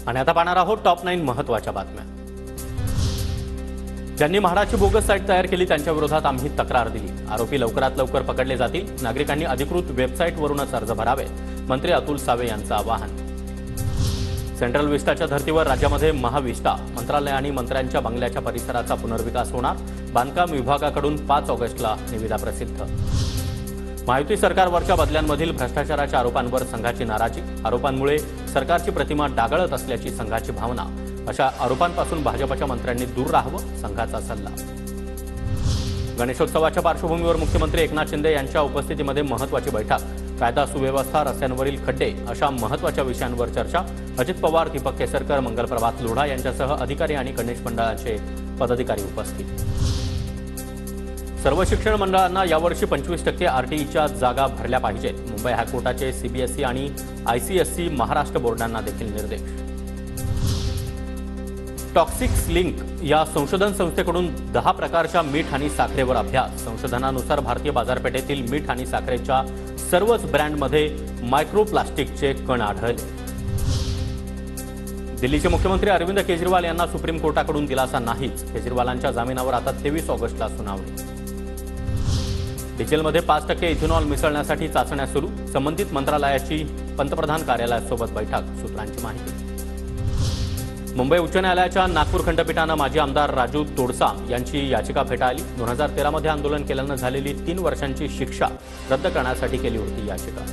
आणि आता पाहणार आहोत टॉप 9 महत्त्वाच्या बातम्या। ज्यांनी म्हाडाची बोगस साईट तयार केली त्यांच्या विरोधात आम्ही तक्रार दिली। आरोपी लवकरात लवकर पकडले जातील। नागरिकांनी अधिकृत वेबसाईटवरूनच अर्ज भरावे। मंत्री अतुल सावे यांचं आवाहन। सेंट्रल विस्टाच्या धर्तीवर राज्यामध्ये महाविस्टा मंत्रालय आणि मंत्र्यांच्या बंगल्याच्या परिसराचा पुनर्विकास होणार। बांधकाम विभागाकडून 5 ऑगस्टला निविदा प्रसिद्ध। महायुती सरकारवरच्या बदल्यांमधील भ्रष्टाचाराच्या आरोपांवर संघाची नाराजी। आरोपांमुळे सरकारची प्रतिमा डागळत असल्याची संघाची भावना। अशा आरोपांपासून भाजपच्या मंत्र्यांनी दूर राहावं, संघाचा सल्ला। गणेशोत्सवाच्या पार्श्वभूमीवर मुख्यमंत्री एकनाथ शिंदे यांच्या उपस्थितीमध्ये महत्त्वाची बैठक। कायदा सुव्यवस्था, रस्त्यांवरील खड्डे अशा महत्त्वाच्या विषयांवर चर्चा। अजित पवार, दीपक केसरकर, मंगलप्रभात लोढा यांच्यासह अधिकारी आणि गणेश मंडळाचे पदाधिकारी उपस्थित। सर्व शिक्षण मंडळांना यावर्षी 25% आरटीईच्या जागा भरल्या पाहिजेत। मुंबई हायकोर्टाचे सीबीएसई आणि आयसीएसई महाराष्ट्र बोर्डांना देखील निर्देश। टॉक्सिक्स लिंक या संशोधन संस्थेकडून 10 प्रकारच्या मीठ आणि साखरेवर अभ्यास। संशोधनानुसार भारतीय बाजारपेठेतील मीठ आणि साखरेच्या सर्वच ब्रँडमध्ये मायक्रोप्लास्टिकचे कण आढळले। दिल्लीचे मुख्यमंत्री अरविंद केजरीवाल यांना सुप्रीम कोर्टाकडून दिलासा नाहीच। केजरीवालांच्या जामिनावर आता 23 ऑगस्टला सुनावणी। डिझेलमध्ये 5% इथेनॉल मिसळण्यासाठी चाचण्या सुरू। संबंधित मंत्रालयाची पंतप्रधान कार्यालयासोबत बैठक, सूत्रांची माहिती। मुंबई उच्च न्यायालयाच्या नागपूर खंडपीठानं माजी आमदार राजू तोडसाम यांची याचिका फेटाळली। 2013 मध्ये आंदोलन केल्यानं झालेली 3 वर्षांची शिक्षा रद्द करण्यासाठी केली होती याचिका।